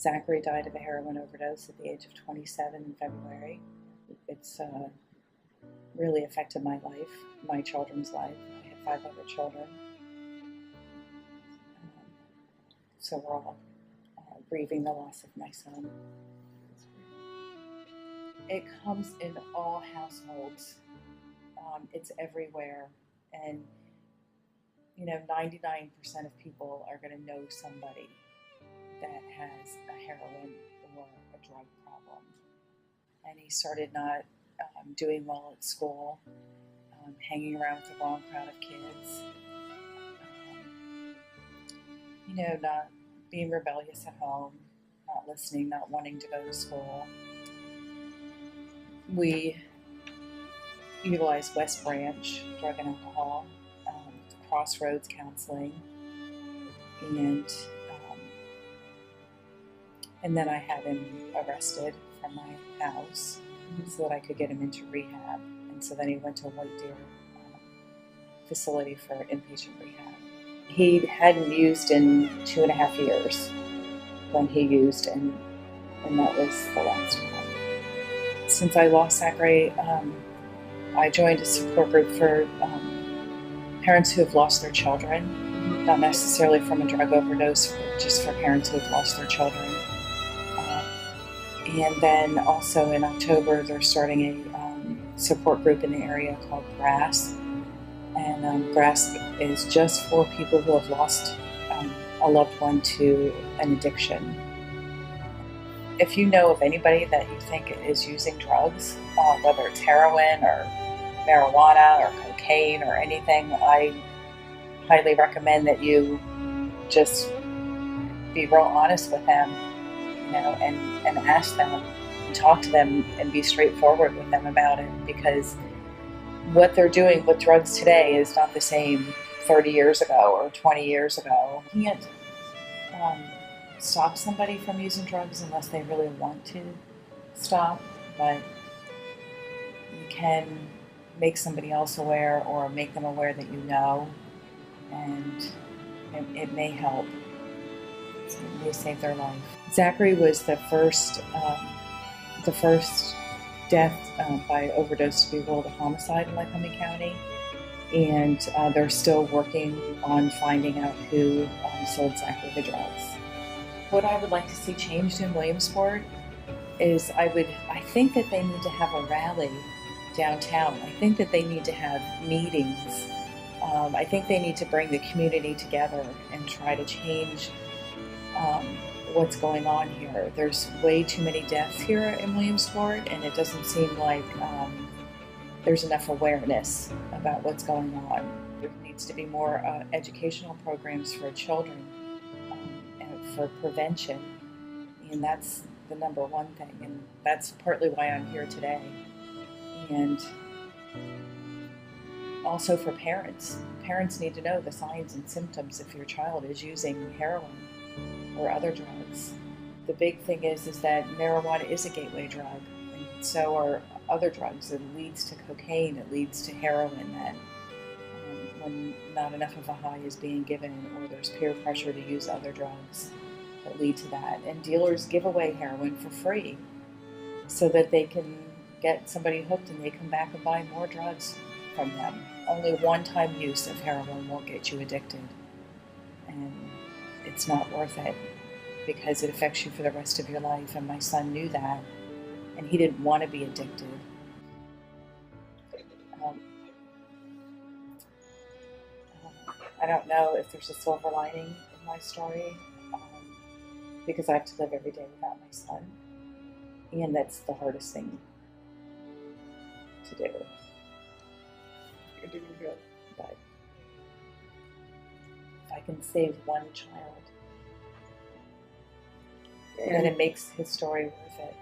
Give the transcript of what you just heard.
Zachary died of a heroin overdose at the age of 27 in February. It's really affected my life, my children's life. I have 5 other children. So we're all grieving the loss of my son. It comes in all households. It's everywhere. And, 99% of people are going to know somebody that has a heroin or a drug problem. And he started not doing well at school, hanging around with the wrong crowd of kids, not being rebellious at home, not listening, not wanting to go to school. We utilized West Branch Drug and Alcohol, Crossroads Counseling, and then I had him arrested from my house so that I could get him into rehab. And so then he went to a White Deer facility for inpatient rehab. He hadn't used in 2.5 years when he used, and that was the last time. Since I lost Zachary, I joined a support group for parents who have lost their children, not necessarily from a drug overdose, but just for parents who have lost their children. And then also in October, they're starting a support group in the area called GRASS. And GRASS is just for people who have lost a loved one to an addiction. If you know of anybody that you think is using drugs, whether it's heroin or marijuana or cocaine or anything, I highly recommend that you just be real honest with them, and ask them and talk to them and be straightforward with them about it, because what they're doing with drugs today is not the same 30 years ago or 20 years ago. You can't stop somebody from using drugs unless they really want to stop, but you can make somebody else aware or make them aware that you know, and it may help. It may save their life. Zachary was the first death by overdose to be ruled a homicide in Lycoming County, and they're still working on finding out who sold Zachary the drugs. What I would like to see changed in Williamsport is I think that they need to have a rally downtown. I think that they need to have meetings. I think they need to bring the community together and try to change what's going on here. There's way too many deaths here in Williamsport, and it doesn't seem like there's enough awareness about what's going on. There needs to be more educational programs for children and for prevention, and that's the number one thing, and that's partly why I'm here today. And also for parents. Parents need to know the signs and symptoms if your child is using heroin or other drugs. The big thing is that marijuana is a gateway drug, and so are other drugs. It leads to cocaine, it leads to heroin, that when not enough of a high is being given, or there's peer pressure to use other drugs that lead to that. And dealers give away heroin for free so that they can get somebody hooked and they come back and buy more drugs from them. Only one-time use of heroin won't get you addicted, and it's not worth it because it affects you for the rest of your life. And my son knew that, and he didn't want to be addicted. I don't know if there's a silver lining in my story, because I have to live every day without my son, and that's the hardest thing to do. You're doing good. But if I can save one child, then it makes his story worth it.